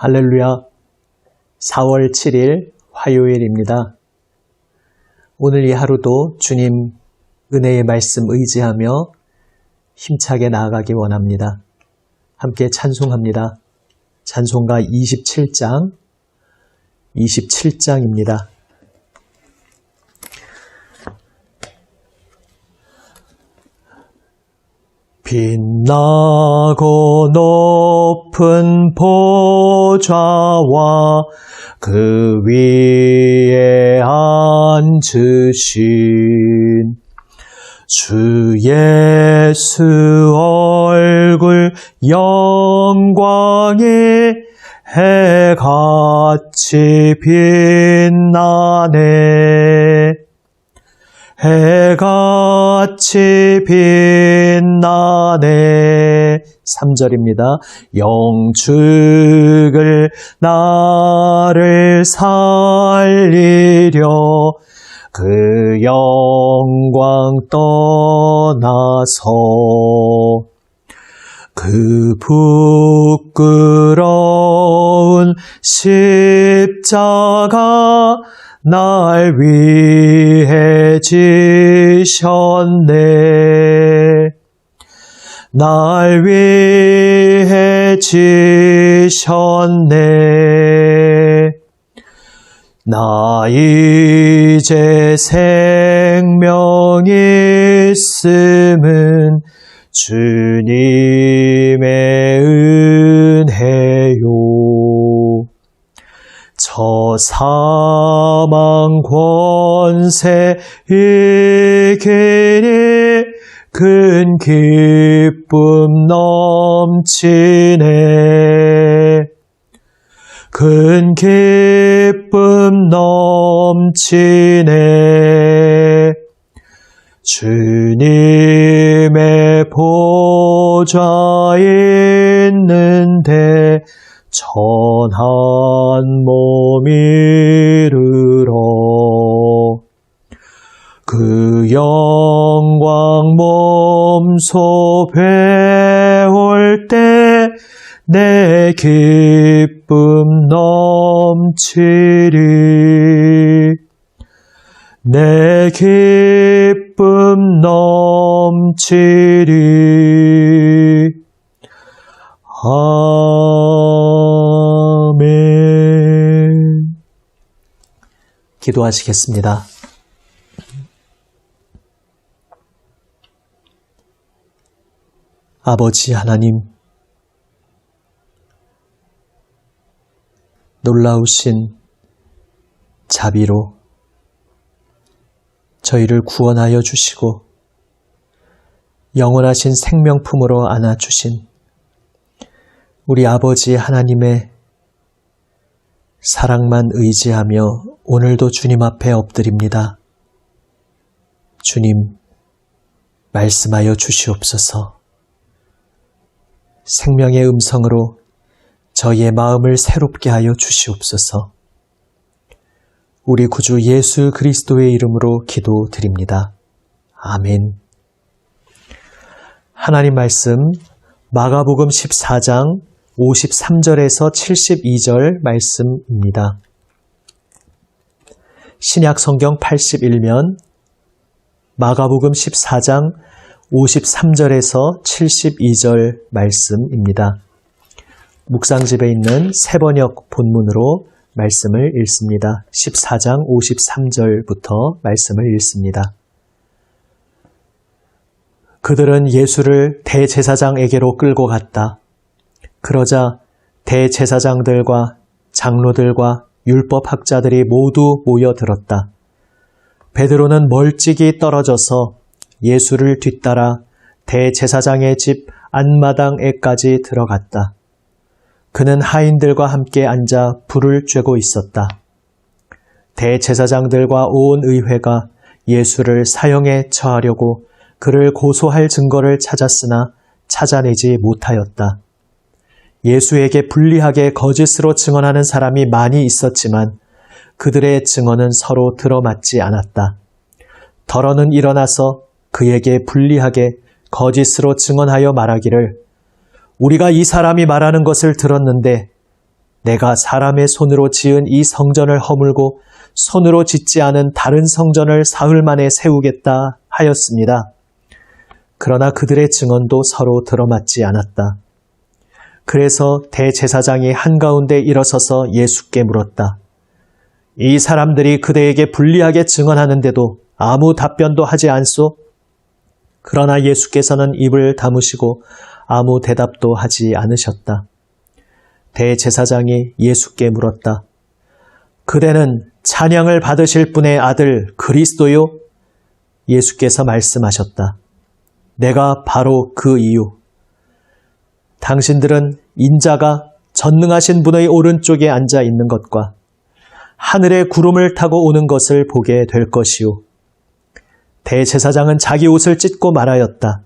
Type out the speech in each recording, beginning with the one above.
할렐루야. 4월 7일 화요일입니다. 오늘 이 하루도 주님 은혜의 말씀 의지하며 힘차게 나아가기 원합니다. 함께 찬송합니다. 찬송가 27장입니다. 빛나고 높은 보좌와 그 위에 앉으신 주 예수 얼굴 영광이 해같이 빛나네. 해같이 빛나네. 3절입니다. 영축을 나를 살리려 그 영광 떠나서 그 부끄러운 십자가 날 위해 지셨네. 날 위해 지셨네. 나 이제 생명이 있음은 주님의 은혜요. 저 사망 권세 이기니 큰 기쁨 넘치네. 큰 기쁨 넘치네. 주님의 보좌 있는데 천한 몸 이르러 그 영광 몸소 배울 때 내 기쁨 넘치리. 내 기쁨 넘치리. 아멘. 기도하시겠습니다. 아버지 하나님, 놀라우신 자비로 저희를 구원하여 주시고 영원하신 생명품으로 안아주신 우리 아버지 하나님의 사랑만 의지하며 오늘도 주님 앞에 엎드립니다. 주님, 말씀하여 주시옵소서. 생명의 음성으로 저희의 마음을 새롭게 하여 주시옵소서. 우리 구주 예수 그리스도의 이름으로 기도드립니다. 아멘. 하나님 말씀 마가복음 14장 53절에서 72절 말씀입니다. 신약 성경 81면 마가복음 14장 53절에서 72절 말씀입니다. 묵상집에 있는 새번역 본문으로 말씀을 읽습니다. 14장 53절부터 말씀을 읽습니다. 그들은 예수를 대제사장에게로 끌고 갔다. 그러자 대제사장들과 장로들과 율법학자들이 모두 모여들었다. 베드로는 멀찍이 떨어져서 예수를 뒤따라 대제사장의 집 안마당에까지 들어갔다. 그는 하인들과 함께 앉아 불을 쬐고 있었다. 대제사장들과 온 의회가 예수를 사형에 처하려고 그를 고소할 증거를 찾았으나 찾아내지 못하였다. 예수에게 불리하게 거짓으로 증언하는 사람이 많이 있었지만 그들의 증언은 서로 들어맞지 않았다. 더러는 일어나서 그에게 불리하게 거짓으로 증언하여 말하기를 우리가 이 사람이 말하는 것을 들었는데 내가 사람의 손으로 지은 이 성전을 허물고 손으로 짓지 않은 다른 성전을 사흘 만에 세우겠다 하였습니다. 그러나 그들의 증언도 서로 들어맞지 않았다. 그래서 대제사장이 한가운데 일어서서 예수께 물었다. 이 사람들이 그대에게 불리하게 증언하는데도 아무 답변도 하지 않소? 그러나 예수께서는 입을 다무시고 아무 대답도 하지 않으셨다. 대제사장이 예수께 물었다. 그대는 찬양을 받으실 분의 아들 그리스도요? 예수께서 말씀하셨다. 내가 바로 그 이유. 당신들은 인자가 전능하신 분의 오른쪽에 앉아 있는 것과 하늘의 구름을 타고 오는 것을 보게 될 것이요. 대제사장은 자기 옷을 찢고 말하였다.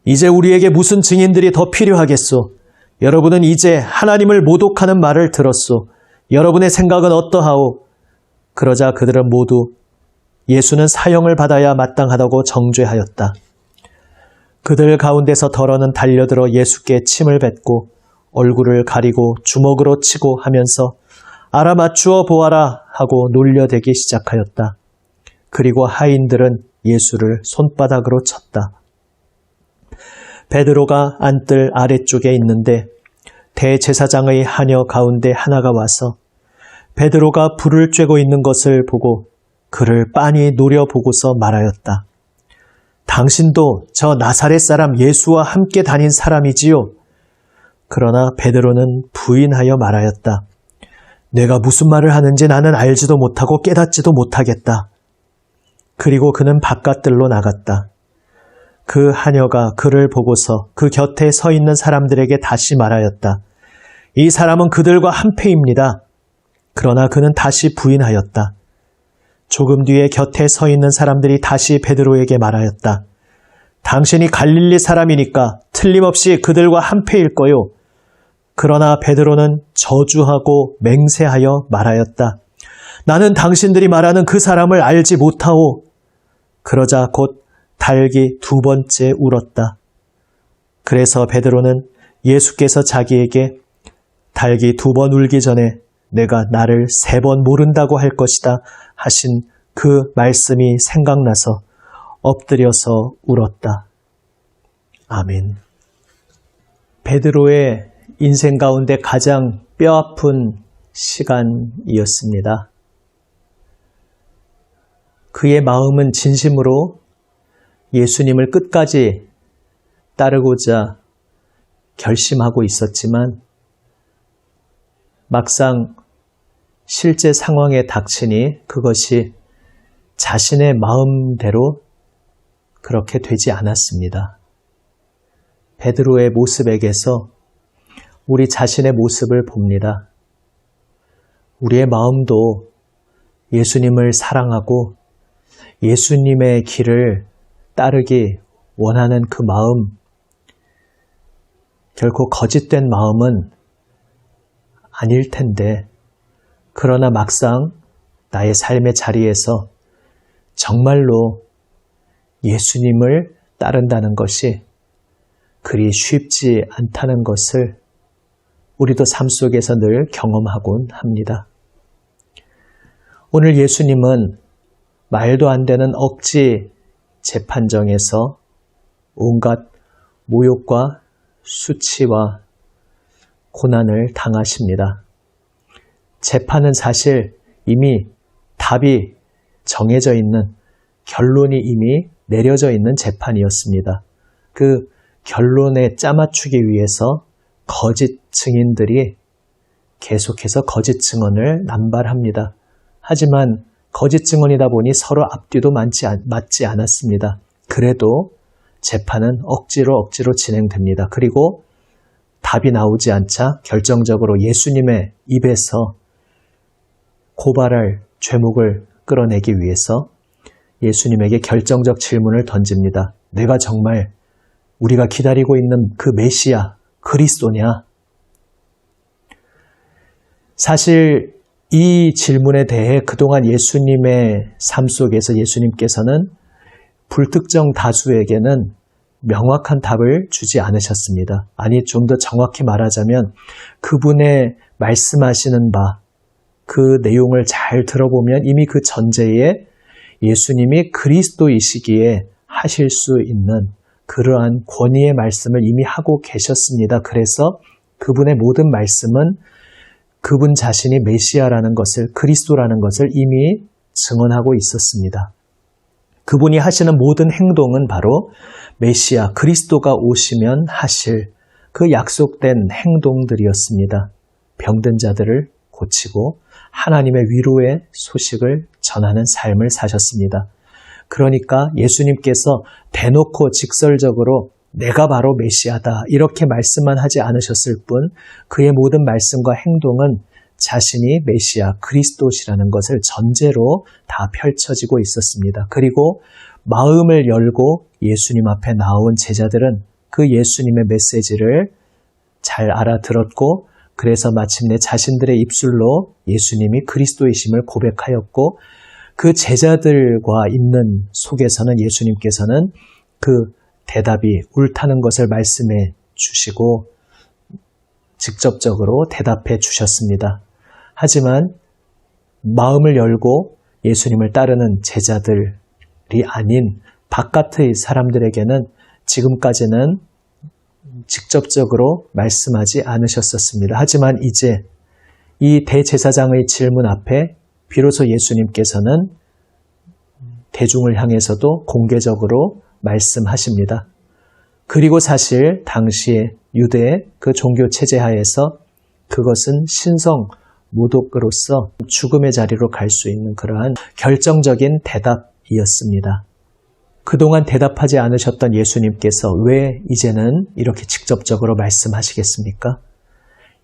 이제 우리에게 무슨 증인들이 더 필요하겠소? 여러분은 이제 하나님을 모독하는 말을 들었소. 여러분의 생각은 어떠하오? 그러자 그들은 모두 예수는 사형을 받아야 마땅하다고 정죄하였다. 그들 가운데서 더러는 달려들어 예수께 침을 뱉고 얼굴을 가리고 주먹으로 치고 하면서 알아맞추어 보아라 하고 놀려대기 시작하였다. 그리고 하인들은 예수를 손바닥으로 쳤다. 베드로가 안뜰 아래쪽에 있는데 대제사장의 하녀 가운데 하나가 와서 베드로가 불을 쬐고 있는 것을 보고 그를 빤히 노려보고서 말하였다. 당신도 저 나사렛 사람 예수와 함께 다닌 사람이지요? 그러나 베드로는 부인하여 말하였다. 내가 무슨 말을 하는지 나는 알지도 못하고 깨닫지도 못하겠다. 그리고 그는 바깥들로 나갔다. 그 하녀가 그를 보고서 그 곁에 서 있는 사람들에게 다시 말하였다. 이 사람은 그들과 한패입니다. 그러나 그는 다시 부인하였다. 조금 뒤에 곁에 서 있는 사람들이 다시 베드로에게 말하였다. 당신이 갈릴리 사람이니까 틀림없이 그들과 한패일 거요. 그러나 베드로는 저주하고 맹세하여 말하였다. 나는 당신들이 말하는 그 사람을 알지 못하오. 그러자 곧 닭이 두 번째 울었다. 그래서 베드로는 예수께서 자기에게 닭이 두 번 울기 전에 내가 나를 세 번 모른다고 할 것이다 하신 그 말씀이 생각나서 엎드려서 울었다. 아멘. 베드로의 인생 가운데 가장 뼈아픈 시간이었습니다. 그의 마음은 진심으로 예수님을 끝까지 따르고자 결심하고 있었지만 막상 실제 상황에 닥치니 그것이 자신의 마음대로 그렇게 되지 않았습니다. 베드로의 모습에게서 우리 자신의 모습을 봅니다. 우리의 마음도 예수님을 사랑하고 예수님의 길을 따르기 원하는 그 마음, 결코 거짓된 마음은 아닐 텐데, 그러나 막상 나의 삶의 자리에서 정말로 예수님을 따른다는 것이 그리 쉽지 않다는 것을 우리도 삶 속에서 늘 경험하곤 합니다. 오늘 예수님은 말도 안 되는 억지 재판정에서 온갖 모욕과 수치와 고난을 당하십니다. 재판은 사실 이미 답이 정해져 있는, 결론이 이미 내려져 있는 재판이었습니다. 그 결론에 짜맞추기 위해서 거짓 증인들이 계속해서 거짓 증언을 남발합니다. 하지만 거짓 증언이다 보니 서로 앞뒤도 맞지 않았습니다. 그래도 재판은 억지로 진행됩니다. 그리고 답이 나오지 않자 결정적으로 예수님의 입에서 고발할 죄목을 끌어내기 위해서 예수님에게 결정적 질문을 던집니다. 내가 정말 우리가 기다리고 있는 그 메시아, 그리스도냐? 사실 이 질문에 대해 그동안 예수님의 삶 속에서 예수님께서는 불특정 다수에게는 명확한 답을 주지 않으셨습니다. 아니, 좀 더 정확히 말하자면 그분의 말씀하시는 바, 그 내용을 잘 들어보면 이미 그 전제에 예수님이 그리스도이시기에 하실 수 있는 그러한 권위의 말씀을 이미 하고 계셨습니다. 그래서 그분의 모든 말씀은 그분 자신이 메시아라는 것을, 그리스도라는 것을 이미 증언하고 있었습니다. 그분이 하시는 모든 행동은 바로 메시아, 그리스도가 오시면 하실 그 약속된 행동들이었습니다. 병든 자들을 고치고 하나님의 위로의 소식을 전하는 삶을 사셨습니다. 그러니까 예수님께서 대놓고 직설적으로 내가 바로 메시아다 이렇게 말씀만 하지 않으셨을 뿐 그의 모든 말씀과 행동은 자신이 메시아 그리스도시라는 것을 전제로 다 펼쳐지고 있었습니다. 그리고 마음을 열고 예수님 앞에 나온 제자들은 그 예수님의 메시지를 잘 알아들었고 그래서 마침내 자신들의 입술로 예수님이 그리스도이심을 고백하였고 그 제자들과 있는 속에서는 예수님께서는 그 대답이 옳다는 것을 말씀해 주시고 직접적으로 대답해 주셨습니다. 하지만 마음을 열고 예수님을 따르는 제자들이 아닌 바깥의 사람들에게는 지금까지는 직접적으로 말씀하지 않으셨었습니다. 하지만 이제 이 대제사장의 질문 앞에 비로소 예수님께서는 대중을 향해서도 공개적으로 말씀하십니다. 그리고 사실 당시에 유대의 그 종교 체제 하에서 그것은 신성 모독으로서 죽음의 자리로 갈 수 있는 그러한 결정적인 대답이었습니다. 그동안 대답하지 않으셨던 예수님께서 왜 이제는 이렇게 직접적으로 말씀하시겠습니까?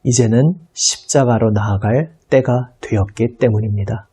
이제는 십자가로 나아갈 때가 되었기 때문입니다.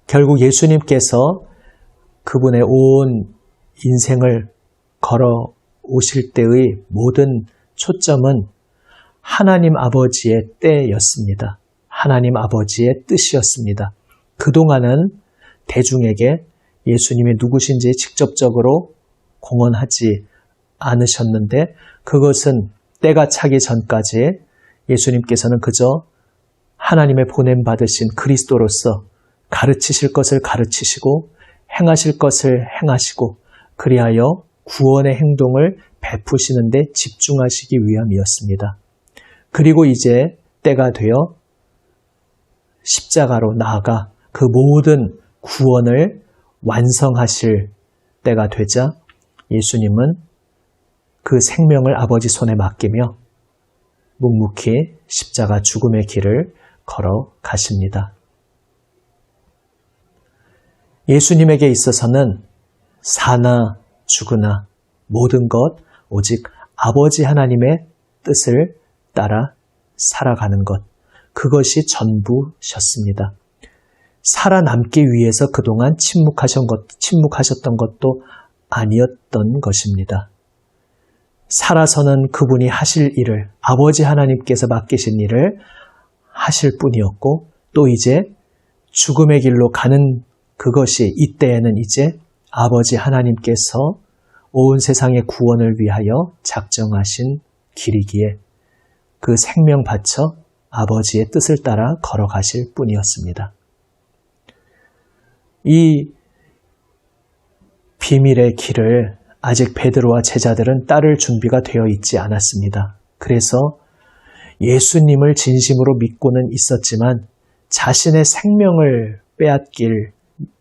결국 예수님께서 그분의 온 인생을 걸어 오실 때의 모든 초점은 하나님 아버지의 때였습니다. 하나님 아버지의 뜻이었습니다. 그동안은 대중에게 예수님이 누구신지 직접적으로 공언하지 않으셨는데 그것은 때가 차기 전까지 예수님께서는 그저 하나님의 보냄받으신 그리스도로서 가르치실 것을 가르치시고 행하실 것을 행하시고 그리하여 구원의 행동을 베푸시는 데 집중하시기 위함이었습니다. 그리고 이제 때가 되어 십자가로 나아가 그 모든 구원을 완성하실 때가 되자 예수님은 그 생명을 아버지 손에 맡기며 묵묵히 십자가 죽음의 길을 걸어가십니다. 예수님에게 있어서는 사나 죽으나 모든 것 오직 아버지 하나님의 뜻을 따라 살아가는 것, 그것이 전부셨습니다. 살아남기 위해서 그동안 침묵하셨던 것도 아니었던 것입니다. 살아서는 그분이 하실 일을, 아버지 하나님께서 맡기신 일을 하실 뿐이었고 또 이제 죽음의 길로 가는 그것이 이때에는 이제 아버지 하나님께서 온 세상의 구원을 위하여 작정하신 길이기에 그 생명 바쳐 아버지의 뜻을 따라 걸어가실 뿐이었습니다. 이 비밀의 길을 아직 베드로와 제자들은 따를 준비가 되어 있지 않았습니다. 그래서 예수님을 진심으로 믿고는 있었지만 자신의 생명을 빼앗길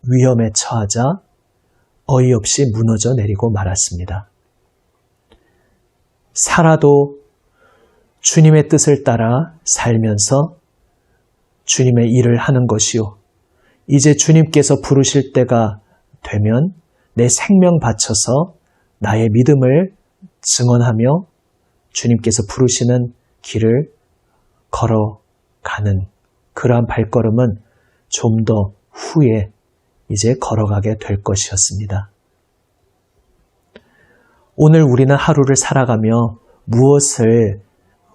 위험에 처하자 어이없이 무너져 내리고 말았습니다. 살아도 주님의 뜻을 따라 살면서 주님의 일을 하는 것이요. 이제 주님께서 부르실 때가 되면 내 생명 바쳐서 나의 믿음을 증언하며 주님께서 부르시는 길을 걸어가는 그러한 발걸음은 좀 더 후에 이제 걸어가게 될 것이었습니다. 오늘 우리는 하루를 살아가며 무엇을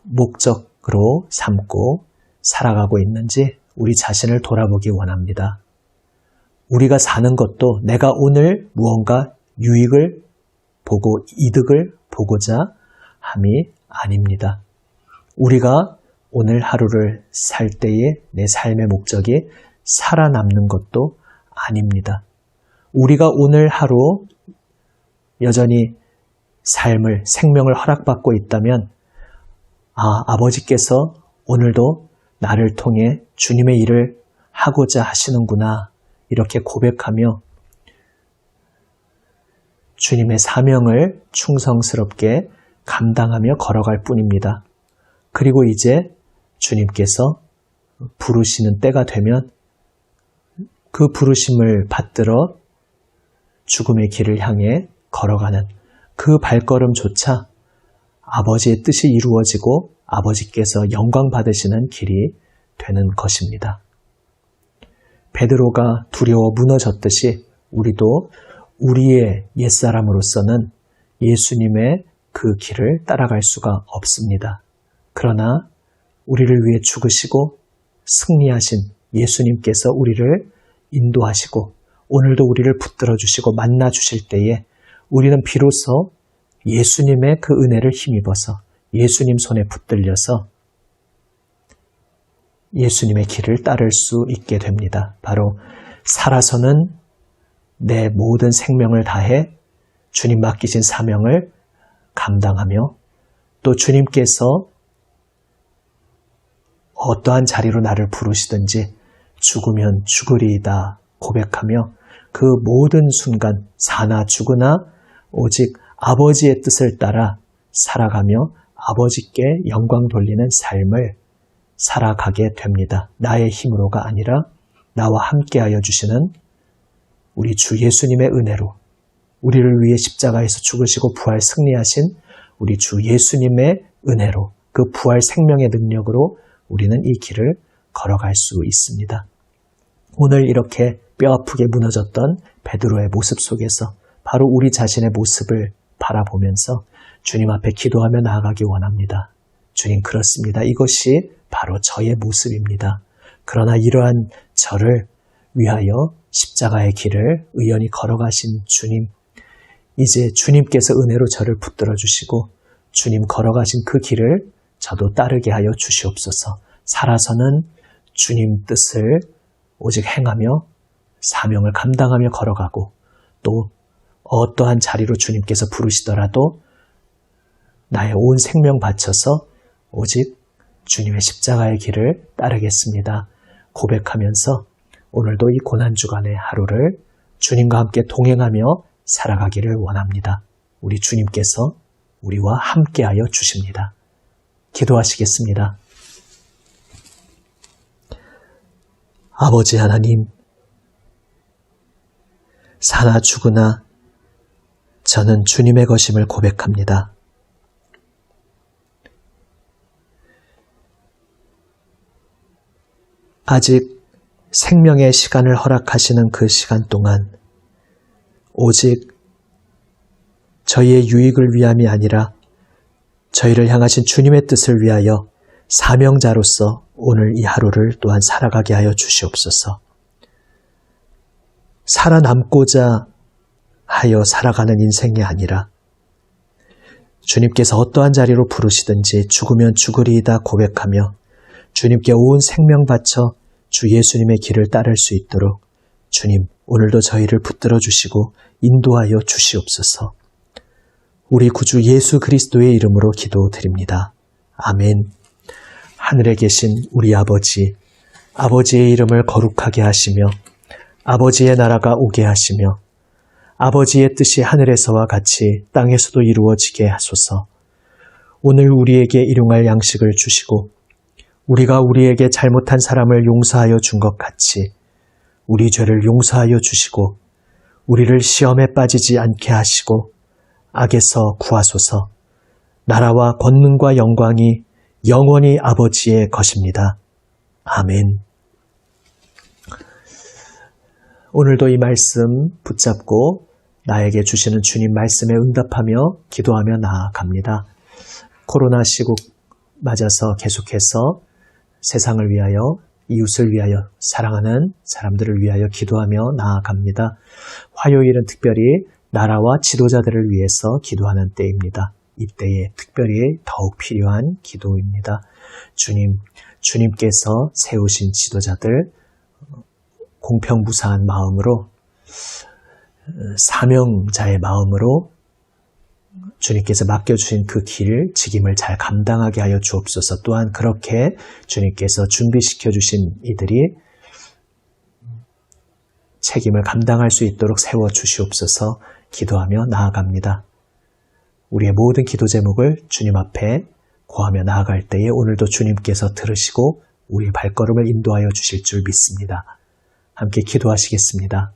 목적으로 삼고 살아가고 있는지 우리 자신을 돌아보기 원합니다. 우리가 사는 것도 내가 오늘 무언가 유익을 보고 이득을 보고자 함이 아닙니다. 우리가 오늘 하루를 살 때에 내 삶의 목적이 살아남는 것도 아닙니다. 우리가 오늘 하루 여전히 생명을 허락받고 있다면 아버지께서 오늘도 나를 통해 주님의 일을 하고자 하시는구나 이렇게 고백하며 주님의 사명을 충성스럽게 감당하며 걸어갈 뿐입니다. 그리고 이제 주님께서 부르시는 때가 되면 그 부르심을 받들어 죽음의 길을 향해 걸어가는 그 발걸음조차 아버지의 뜻이 이루어지고 아버지께서 영광 받으시는 길이 되는 것입니다. 베드로가 두려워 무너졌듯이 우리도 우리의 옛사람으로서는 예수님의 그 길을 따라갈 수가 없습니다. 그러나 우리를 위해 죽으시고 승리하신 예수님께서 우리를 인도하시고 오늘도 우리를 붙들어 주시고 만나 주실 때에 우리는 비로소 예수님의 그 은혜를 힘입어서 예수님 손에 붙들려서 예수님의 길을 따를 수 있게 됩니다. 바로 살아서는 내 모든 생명을 다해 주님 맡기신 사명을 감당하며 또 주님께서 어떠한 자리로 나를 부르시든지 죽으면 죽으리이다 고백하며 그 모든 순간 사나 죽으나 오직 아버지의 뜻을 따라 살아가며 아버지께 영광 돌리는 삶을 살아가게 됩니다. 나의 힘으로가 아니라 나와 함께하여 주시는 우리 주 예수님의 은혜로 우리를 위해 십자가에서 죽으시고 부활 승리하신 우리 주 예수님의 은혜로 그 부활 생명의 능력으로 우리는 이 길을 걸어갈 수 있습니다. 오늘 이렇게 뼈아프게 무너졌던 베드로의 모습 속에서 바로 우리 자신의 모습을 바라보면서 주님 앞에 기도하며 나아가기 원합니다. 주님 그렇습니다. 이것이 바로 저의 모습입니다. 그러나 이러한 저를 위하여 십자가의 길을 의연히 걸어가신 주님, 이제 주님께서 은혜로 저를 붙들어 주시고 주님 걸어가신 그 길을 저도 따르게 하여 주시옵소서. 살아서는 주님 뜻을 오직 행하며 사명을 감당하며 걸어가고 또 어떠한 자리로 주님께서 부르시더라도 나의 온 생명 바쳐서 오직 주님의 십자가의 길을 따르겠습니다. 고백하면서 오늘도 이 고난주간의 하루를 주님과 함께 동행하며 살아가기를 원합니다. 우리 주님께서 우리와 함께하여 주십니다. 기도하시겠습니다. 아버지 하나님, 사나 죽으나 저는 주님의 것임을 고백합니다. 아직 생명의 시간을 허락하시는 그 시간 동안 오직 저희의 유익을 위함이 아니라 저희를 향하신 주님의 뜻을 위하여 사명자로서 오늘 이 하루를 또한 살아가게 하여 주시옵소서. 살아남고자 하여 살아가는 인생이 아니라 주님께서 어떠한 자리로 부르시든지 죽으면 죽으리이다 고백하며 주님께 온 생명 바쳐 주 예수님의 길을 따를 수 있도록 주님 오늘도 저희를 붙들어 주시고 인도하여 주시옵소서. 우리 구주 예수 그리스도의 이름으로 기도드립니다. 아멘. 하늘에 계신 우리 아버지, 아버지의 이름을 거룩하게 하시며 아버지의 나라가 오게 하시며 아버지의 뜻이 하늘에서와 같이 땅에서도 이루어지게 하소서. 오늘 우리에게 일용할 양식을 주시고 우리가 우리에게 잘못한 사람을 용서하여 준 것 같이 우리 죄를 용서하여 주시고 우리를 시험에 빠지지 않게 하시고 악에서 구하소서. 나라와 권능과 영광이 영원히 아버지의 것입니다. 아멘. 오늘도 이 말씀 붙잡고 나에게 주시는 주님 말씀에 응답하며 기도하며 나아갑니다. 코로나 시국 맞아서 계속해서 세상을 위하여 이웃을 위하여 사랑하는 사람들을 위하여 기도하며 나아갑니다. 화요일은 특별히 나라와 지도자들을 위해서 기도하는 때입니다. 이때에 특별히 더욱 필요한 기도입니다. 주님께서 세우신 지도자들 공평무사한 마음으로, 사명자의 마음으로 주님께서 맡겨주신 그 길, 직임을 잘 감당하게 하여 주옵소서. 또한 그렇게 주님께서 준비시켜 주신 이들이 책임을 감당할 수 있도록 세워 주시옵소서. 기도하며 나아갑니다. 우리의 모든 기도 제목을 주님 앞에 고하며 나아갈 때에 오늘도 주님께서 들으시고 우리의 발걸음을 인도하여 주실 줄 믿습니다. 함께 기도하시겠습니다.